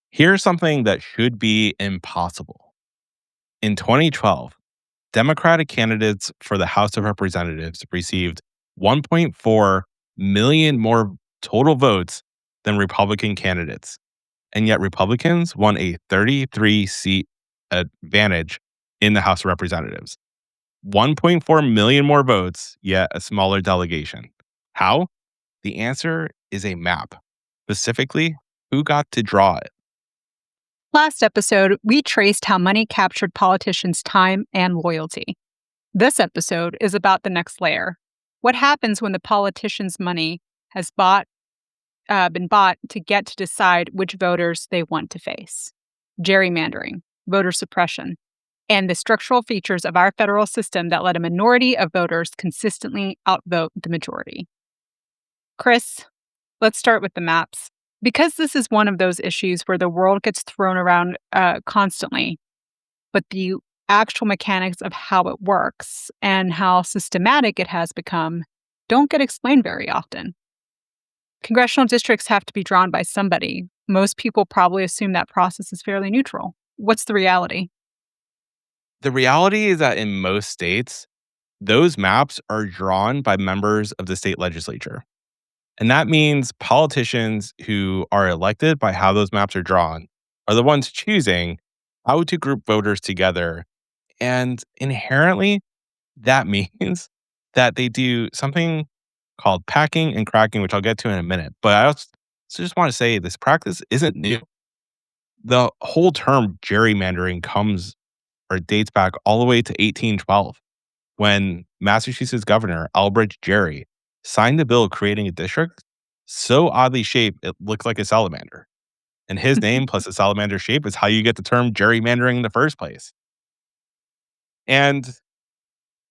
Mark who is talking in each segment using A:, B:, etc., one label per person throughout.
A: Here's something that should be impossible. In 2012, Democratic candidates for the House of Representatives received 1.4 million more total votes than Republican candidates. And yet, Republicans won a 33 seat advantage in the House of Representatives. 1.4 million more votes, yet a smaller delegation. How? The answer is a map. Specifically, who got to draw it?
B: Last episode, we traced how money captured politicians' time and loyalty. This episode is about the next layer. What happens when the politician's money has been bought to get to decide which voters they want to face? Gerrymandering, voter suppression, and the structural features of our federal system that let a minority of voters consistently outvote the majority. Chris, let's start with the maps. Because this is one of those issues where the world gets thrown around constantly, but the actual mechanics of how it works and how systematic it has become don't get explained very often. Congressional districts have to be drawn by somebody. Most people probably assume that process is fairly neutral. What's the reality?
A: The reality is that in most states, those maps are drawn by members of the state legislature. And that means politicians who are elected by how those maps are drawn are the ones choosing how to group voters together. And inherently, that means that they do something called packing and cracking, which I'll get to in a minute. But I also just want to say this practice isn't new. The whole term gerrymandering comes or dates back all the way to 1812 when Massachusetts Governor Elbridge Gerry signed a bill creating a district so oddly shaped it looked like a salamander. And his name plus a salamander shape is how you get the term gerrymandering in the first place. And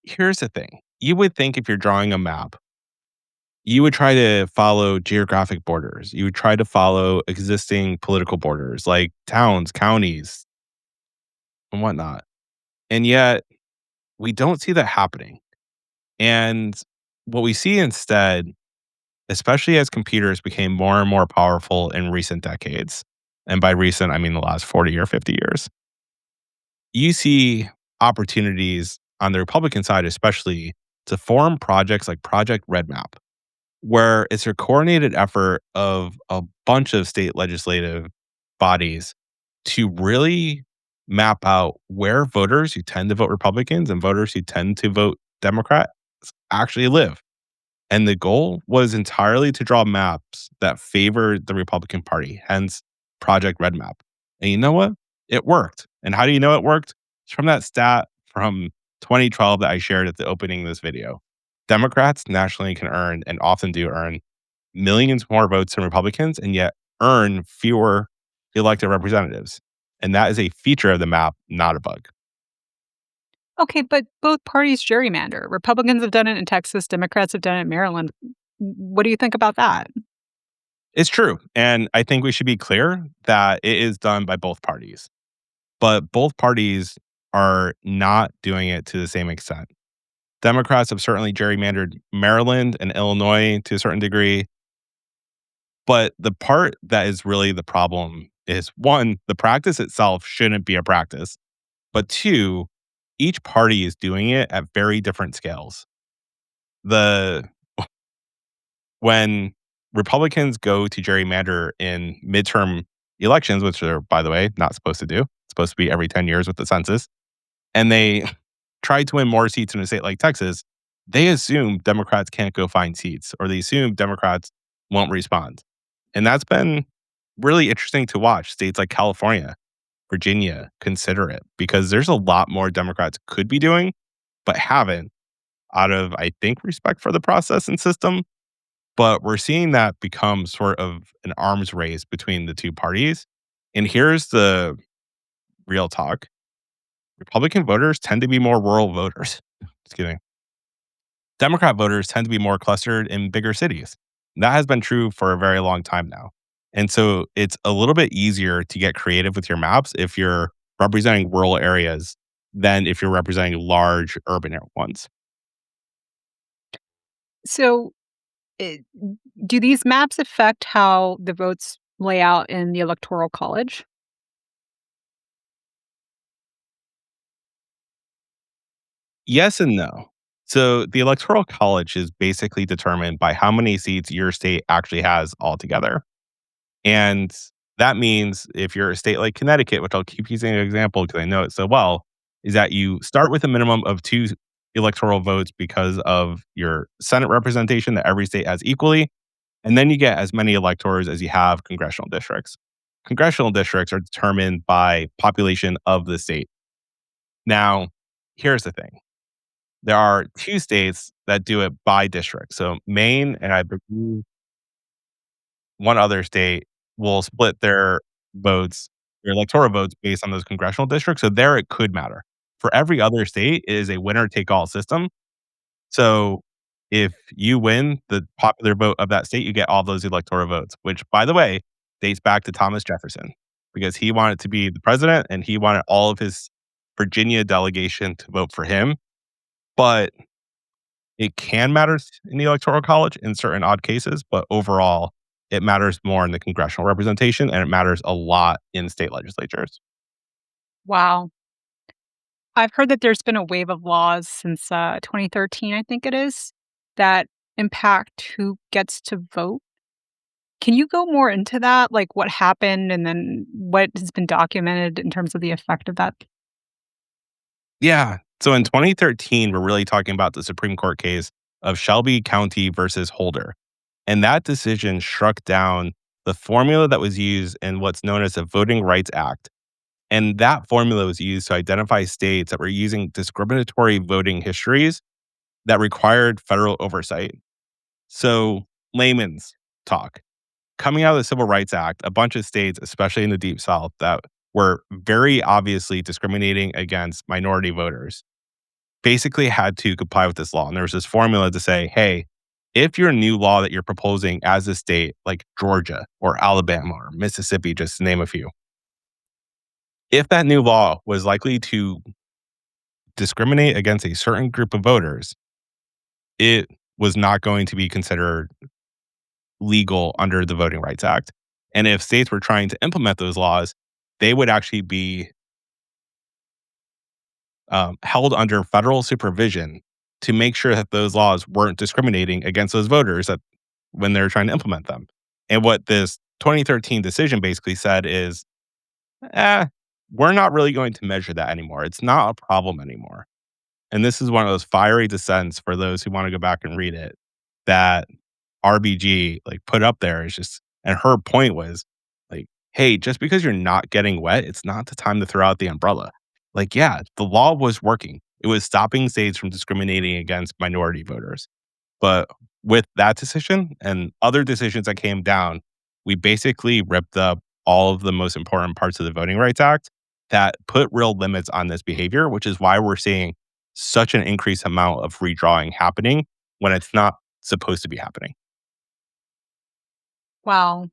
A: here's the thing. You would think if you're drawing a map, you would try to follow geographic borders. You would try to follow existing political borders like towns, counties, and whatnot. And yet we don't see that happening. And what we see instead, especially as computers became more and more powerful in recent decades, and by recent, I mean the last 40 or 50 years, you see opportunities on the Republican side, especially to form projects like Project RedMap, where it's a coordinated effort of a bunch of state legislative bodies to really map out where voters who tend to vote Republicans and voters who tend to vote Democrats actually live. And the goal was entirely to draw maps that favored the Republican Party, hence Project RedMap. And you know what? It worked. And how do you know it worked? It's from that stat from 2012 that I shared at the opening of this video. Democrats nationally can earn, and often do earn, millions more votes than Republicans, and yet earn fewer elected representatives. And that is a feature of the map, not a bug.
B: Okay, but both parties gerrymander. Republicans have done it in Texas, Democrats have done it in Maryland. What do you think about that?
A: It's true. And I think we should be clear that it is done by both parties. But both parties are not doing it to the same extent. Democrats have certainly gerrymandered Maryland and Illinois to a certain degree. But the part that is really the problem is one, the practice itself shouldn't be a practice. But two, each party is doing it at very different scales. The When Republicans go to gerrymander in midterm elections, which they're, by the way, not supposed to do, it's supposed to be every 10 years with the census, and they try to win more seats in a state like Texas, they assume Democrats can't go find seats, or they assume Democrats won't respond. And that's been really interesting to watch. States like California, Virginia consider it because there's a lot more Democrats could be doing, but haven't out of, I think, respect for the process and system. But we're seeing that become sort of an arms race between the two parties. And here's the real talk. Republican voters tend to be more rural voters. Just kidding. Democrat voters tend to be more clustered in bigger cities. That has been true for a very long time now. And so it's a little bit easier to get creative with your maps if you're representing rural areas than if you're representing large urban ones.
B: So, eh, do these maps affect how the votes lay out in the Electoral College?
A: Yes and no. So the Electoral College is basically determined by how many seats your state actually has altogether. And that means if you're a state like Connecticut, which I'll keep using an example because I know it so well, is that you start with a minimum of two electoral votes because of your Senate representation that every state has equally. And then you get as many electors as you have congressional districts. Congressional districts are determined by population of the state. Now, here's the thing. There are 2 states that do it by district. So, Maine and I believe one other state will split their electoral votes based on those congressional districts, so there it could matter. For every other state, it is a winner-take-all system. So, if you win the popular vote of that state, you get all those electoral votes, which, by the way, dates back to Thomas Jefferson because he wanted to be the president and he wanted all of his Virginia delegation to vote for him. But it can matter in the Electoral College in certain odd cases, but overall, it matters more in the congressional representation, and it matters a lot in state legislatures.
B: Wow. I've heard that there's been a wave of laws since 2013, I think it is, that impact who gets to vote. Can you go more into that? Like what happened and then what has been documented in terms of the effect of that?
A: Yeah. So in 2013, we're really talking about the Supreme Court case of Shelby County versus Holder. And that decision struck down the formula that was used in what's known as the Voting Rights Act. And that formula was used to identify states that were using discriminatory voting histories that required federal oversight. So, layman's talk. Coming out of the Civil Rights Act, a bunch of states, especially in the Deep South, that were very obviously discriminating against minority voters, basically had to comply with this law. And there was this formula to say, hey, if your new law that you're proposing as a state, like Georgia or Alabama or Mississippi, just to name a few, if that new law was likely to discriminate against a certain group of voters, it was not going to be considered legal under the Voting Rights Act. And if states were trying to implement those laws, they would actually be held under federal supervision to make sure that those laws weren't discriminating against those voters that when they're trying to implement them. And what this 2013 decision basically said is, eh, we're not really going to measure that anymore. It's not a problem anymore. And this is one of those fiery dissents for those who want to go back and read it that RBG like put up there is just and her point was like, hey, just because you're not getting wet, it's not the time to throw out the umbrella. Like, yeah, the law was working. It was stopping states from discriminating against minority voters. But with that decision and other decisions that came down, we basically ripped up all of the most important parts of the Voting Rights Act that put real limits on this behavior, which is why we're seeing such an increased amount of redrawing happening when it's not supposed to be happening.
B: Wow.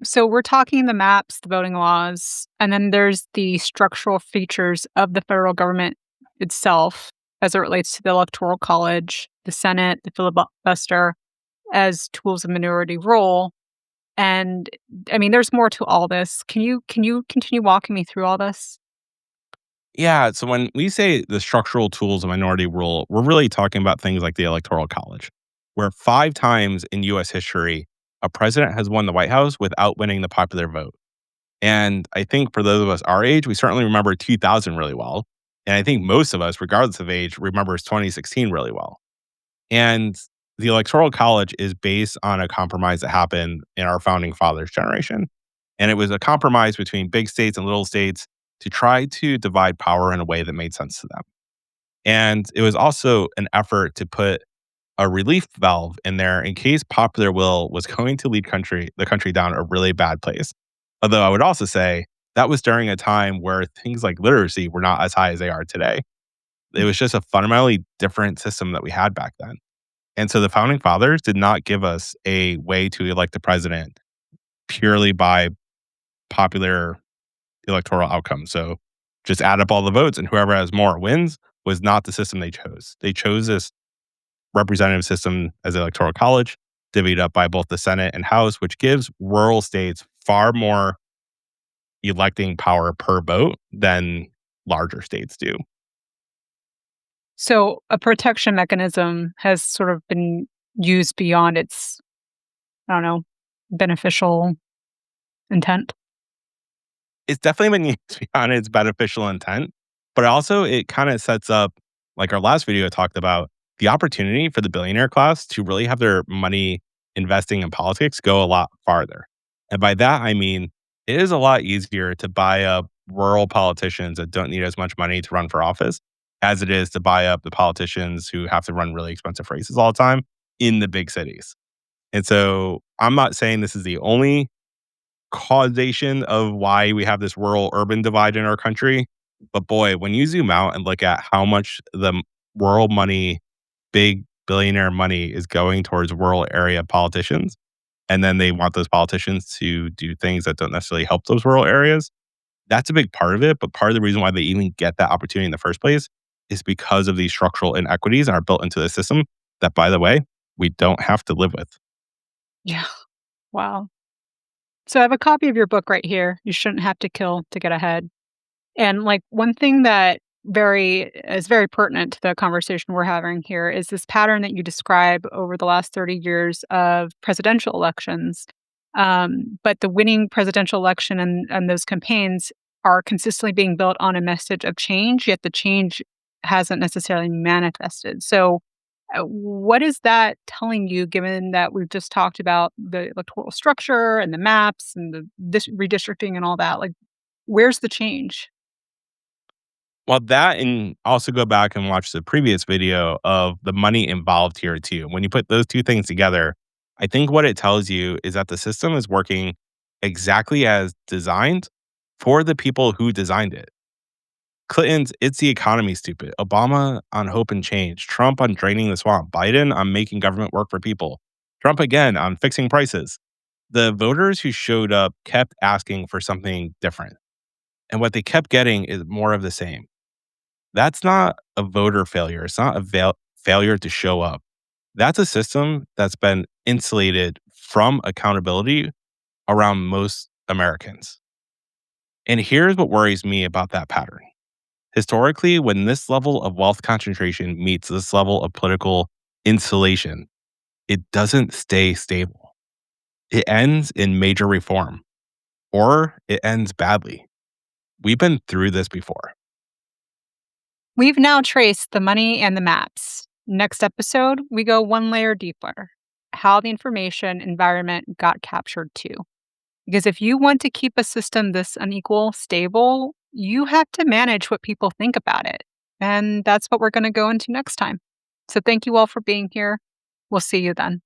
B: So we're talking the maps, the voting laws, and then there's the structural features of the federal government itself as it relates to the Electoral College, the Senate, the filibuster as tools of minority rule. And I mean, there's more to all this. Can you continue walking me through all this?
A: Yeah. So when we say the structural tools of minority rule, we're really talking about things like the Electoral College, where 5 times in US history, a president has won the White House without winning the popular vote. And I think for those of us our age, we certainly remember 2000 really well. And I think most of us, regardless of age, remembers 2016 really well. And the Electoral College is based on a compromise that happened in our founding fathers' generation. And it was a compromise between big states and little states to try to divide power in a way that made sense to them. And it was also an effort to put a relief valve in there in case popular will was going to lead the country down a really bad place. Although I would also say that was during a time where things like literacy were not as high as they are today. It was just a fundamentally different system that we had back then. And so the founding fathers did not give us a way to elect a president purely by popular electoral outcomes. So just add up all the votes and whoever has more wins was not the system they chose. They chose this representative system as the Electoral College, divvied up by both the Senate and House, which gives rural states far more electing power per vote than larger states do.
B: So a protection mechanism has sort of been used beyond its, I don't know, beneficial intent.
A: It's definitely been used beyond its beneficial intent, but also it kind of sets up, like our last video talked about, the opportunity for the billionaire class to really have their money investing in politics go a lot farther. And by that, I mean, it is a lot easier to buy up rural politicians that don't need as much money to run for office as it is to buy up the politicians who have to run really expensive races all the time in the big cities. And so I'm not saying this is the only causation of why we have this rural urban divide in our country. But boy, when you zoom out and look at how much rural money, big billionaire money is going towards rural area politicians, and then they want those politicians to do things that don't necessarily help those rural areas, that's a big part of it. But part of the reason why they even get that opportunity in the first place is because of these structural inequities and are built into the system that, by the way, we don't have to live with.
B: Yeah. Wow. So I have a copy of your book right here. You shouldn't have to kill to get ahead. And like one thing that very pertinent to the conversation we're having here is this pattern that you describe over the last 30 years of presidential elections. But the winning presidential election and those campaigns are consistently being built on a message of change, yet the change hasn't necessarily manifested. So what is that telling you, given that we've just talked about the electoral structure and the maps and the redistricting and all that? Like, where's the change?
A: Well, that and also go back and watch the previous video of the money involved here too. When you put those two things together, I think what it tells you is that the system is working exactly as designed for the people who designed it. Clinton's "It's the economy, stupid." Obama on hope and change. Trump on draining the swamp. Biden on making government work for people. Trump again on fixing prices. The voters who showed up kept asking for something different. And what they kept getting is more of the same. That's not a voter failure. It's not a failure to show up. That's a system that's been insulated from accountability around most Americans. And here's what worries me about that pattern. Historically, when this level of wealth concentration meets this level of political insulation, it doesn't stay stable. It ends in major reform or it ends badly. We've been through this before.
B: We've now traced the money and the maps. Next episode, we go one layer deeper: how the information environment got captured too. Because if you want to keep a system this unequal stable, you have to manage what people think about it. And that's what we're going to go into next time. So thank you all for being here. We'll see you then.